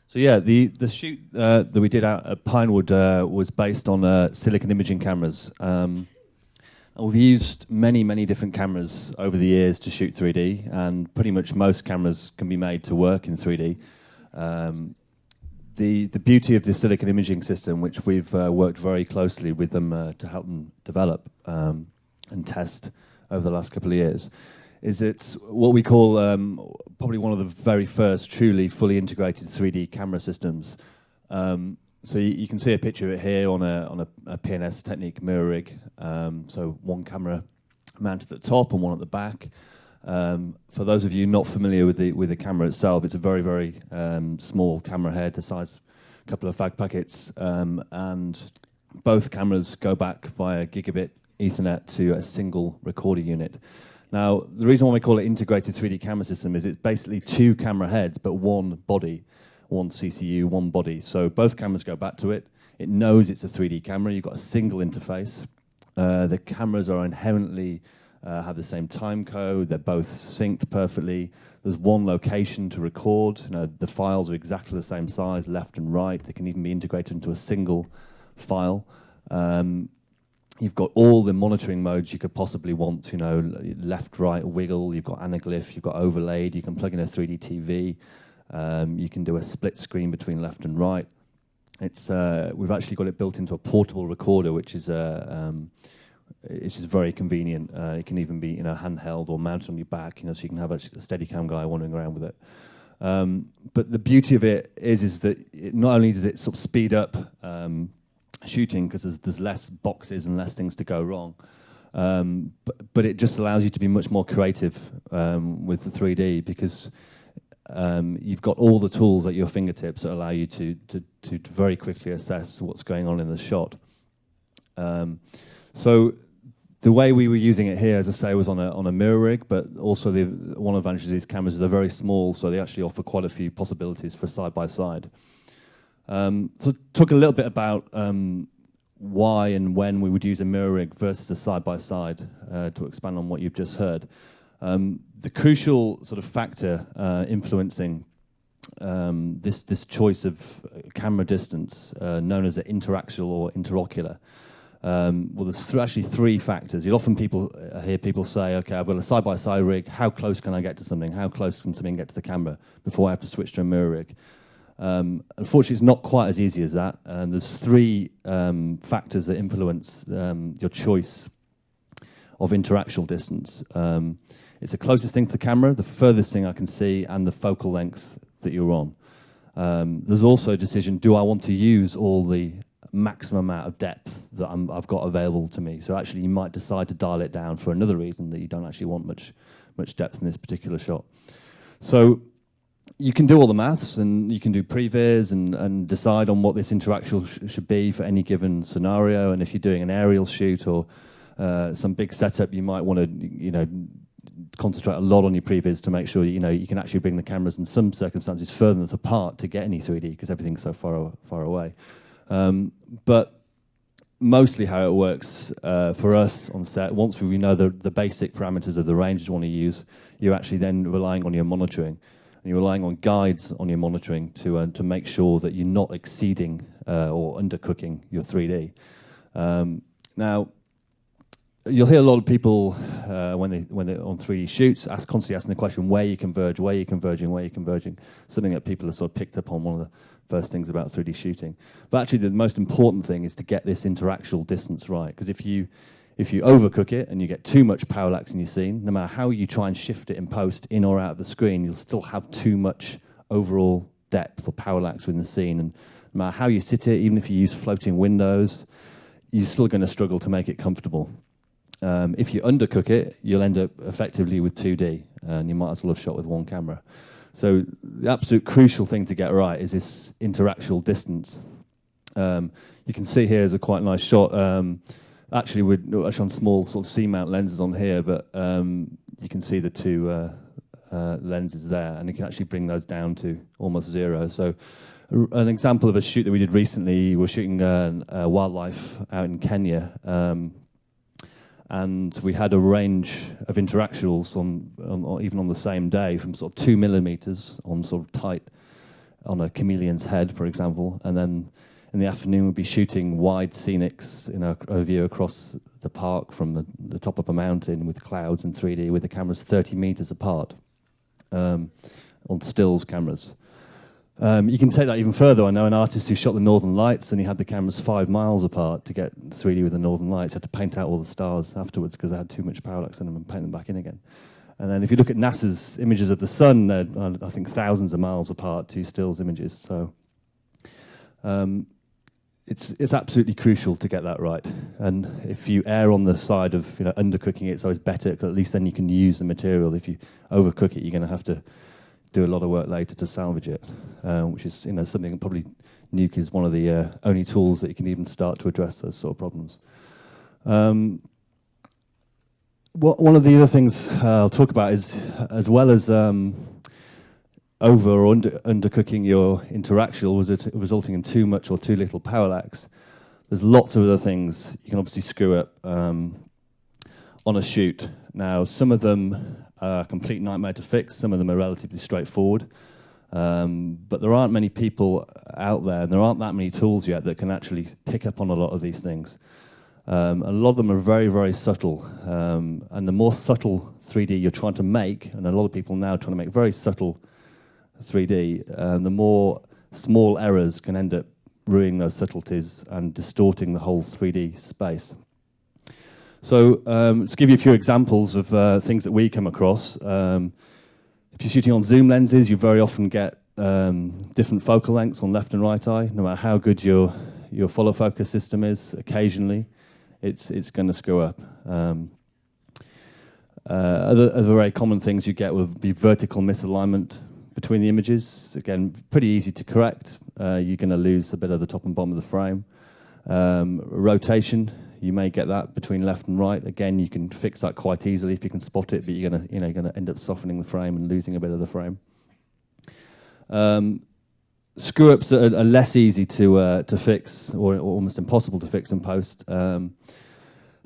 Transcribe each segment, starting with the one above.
So yeah, the shoot that we did out at Pinewood was based on silicon imaging cameras. And we've used many different cameras over the years to shoot 3D, and pretty much most cameras can be made to work in 3D. The beauty of the silicon imaging system, which we've worked very closely with them to help them develop and test over the last couple of years, is it's what we call probably one of the very first truly fully integrated 3D camera systems. So you can see a picture of it here on a PNS Technique mirror rig. So one camera mounted at the top and one at the back. For those of you not familiar with the camera itself, it's a very small camera head, the size of a couple of fag packets, and both cameras go back via gigabit Ethernet to a single recorder unit. Now, the reason why we call it integrated 3D camera system is it's basically two camera heads, but one body, one CCU, one body. So both cameras go back to it. It knows it's a 3D camera. You've got a single interface. The cameras are inherently have the same time code. They're both synced perfectly. There's one location to record. You know, the files are exactly the same size, left and right. They can even be integrated into a single file. You've got all the monitoring modes you could possibly want, you know, left, right, wiggle, you've got anaglyph, you've got overlaid, you can plug in a 3D TV, you can do a split screen between left and right. We've actually got it built into a portable recorder, which is it's just very convenient. It can even be, you know, handheld or mounted on your back, you know, so you can have a Steadicam guy wandering around with it. But the beauty of it is that not only does it sort of speed up shooting because there's less boxes and less things to go wrong, but it just allows you to be much more creative with the 3D because you've got all the tools at your fingertips that allow you to very quickly assess what's going on in the shot. So the way we were using it here, as I say, was on a mirror rig, but also one advantage of these cameras is they're very small, so they actually offer quite a few possibilities for side-by-side. So talk a little bit about why and when we would use a mirror rig versus a side-by-side to expand on what you've just heard. The crucial sort of factor influencing this choice of camera distance, known as an interaxial or interocular, well, there's actually three factors. You'll often hear people say, okay, I've got a side-by-side rig, how close can I get to something? How close can something get to the camera before I have to switch to a mirror rig? Unfortunately, it's not quite as easy as that. There's three factors that influence your choice of interaxial distance. It's the closest thing to the camera, the furthest thing I can see, and the focal length that you're on. There's also a decision, do I want to use all the maximum amount of depth that I've got available to me? So actually, you might decide to dial it down for another reason, that you don't actually want much depth in this particular shot. So you can do all the maths, and you can do previs and decide on what this interaction should be for any given scenario. And if you're doing an aerial shoot or some big setup, you might want to, concentrate a lot on your previs to make sure you can actually bring the cameras in some circumstances further apart to get any 3D because everything's so far away. But mostly how it works for us on set, once we know the basic parameters of the range you want to use, you're actually then relying on your monitoring. And you're relying on guides on your monitoring to make sure that you're not exceeding or undercooking your 3D. Now, you'll hear a lot of people when they're on 3D shoots constantly asking the question, where you converge, where you're converging, where you're converging. Something that people have sort of picked up on, one of the first things about 3D shooting. But actually, the most important thing is to get this interaxial distance right. Because if you overcook it and you get too much parallax in your scene, no matter how you try and shift it in post in or out of the screen, you'll still have too much overall depth or parallax within the scene. And no matter how you sit it, even if you use floating windows, you're still going to struggle to make it comfortable. If you undercook it, you'll end up effectively with 2D, and you might as well have shot with one camera. So the absolute crucial thing to get right is this interaxial distance. You can see here is a quite nice shot. Actually, we're actually on small sort of C-mount lenses on here, but you can see the two lenses there, and you can actually bring those down to almost zero. So an example of a shoot that we did recently, we're shooting wildlife out in Kenya, and we had a range of interactions on even on the same day from sort of 2 millimeters on sort of tight on a chameleon's head, for example, and then in the afternoon we'd be shooting wide scenics, a view across the park from the top of a mountain with clouds in 3D with the cameras 30 meters apart on stills cameras. You can take that even further. I know an artist who shot the Northern Lights and he had the cameras 5 miles apart to get 3D with the Northern Lights. He had to paint out all the stars afterwards because they had too much parallax in them and paint them back in again. And then if you look at NASA's images of the sun, they're, I think, thousands of miles apart, 2 stills images. So it's absolutely crucial to get that right. And if you err on the side of undercooking it, so it's better, because at least then you can use the material. If you overcook it, you're going to have to do a lot of work later to salvage it, which is something that probably Nuke is one of the only tools that you can even start to address those sort of problems. One of the other things I'll talk about is, as well as over or undercooking your interaxial, resulting in too much or too little parallax, there's lots of other things you can obviously screw up on a shoot. Now, some of them are a complete nightmare to fix, some of them are relatively straightforward, but there aren't many people out there, and there aren't that many tools yet that can actually pick up on a lot of these things. A lot of them are very, very subtle, and the more subtle 3D you're trying to make, and a lot of people now are trying to make very subtle 3D, the more small errors can end up ruining those subtleties and distorting the whole 3D space. So to give you a few examples of things that we come across, if you're shooting on zoom lenses, you very often get different focal lengths on left and right eye. No matter how good your follow focus system is, occasionally it's going to screw up. Other very common things you get would be vertical misalignment between the images. Again, pretty easy to correct. You're going to lose a bit of the top and bottom of the frame. Rotation, you may get that between left and right. Again, you can fix that quite easily if you can spot it, but you're going to end up softening the frame and losing a bit of the frame. Screw-ups are less easy to fix, or almost impossible to fix in post.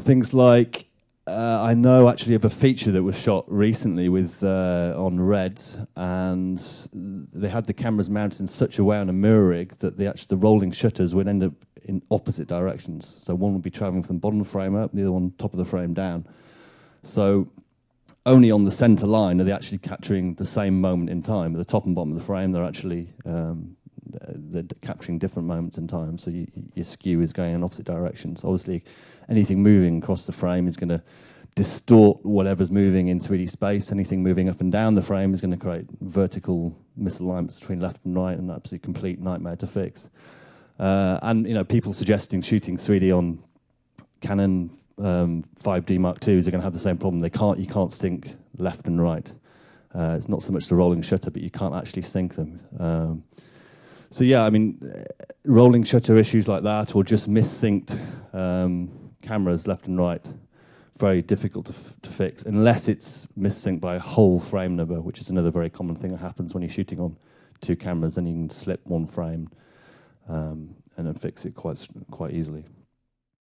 Things like, I know actually of a feature that was shot recently with on Red, and they had the cameras mounted in such a way on a mirror rig that the rolling shutters would end up in opposite directions. So one would be traveling from the bottom of the frame up, the other one top of the frame down. So only on the center line are they actually capturing the same moment in time. At the top and bottom of the frame, they're actually they're capturing different moments in time. So your skew is going in opposite directions. Obviously, anything moving across the frame is going to distort whatever's moving in 3D space. Anything moving up and down the frame is going to create vertical misalignments between left and right, and that's a complete nightmare to fix. And people suggesting shooting 3D on Canon 5D Mark IIs are going to have the same problem. You can't sync left and right. It's not so much the rolling shutter, but you can't actually sync them. So yeah, I mean, rolling shutter issues like that, or just missynced cameras left and right, very difficult to fix, unless it's missynced by a whole frame number, which is another very common thing that happens when you're shooting on 2 cameras. Then you can slip one frame and then fix it quite easily.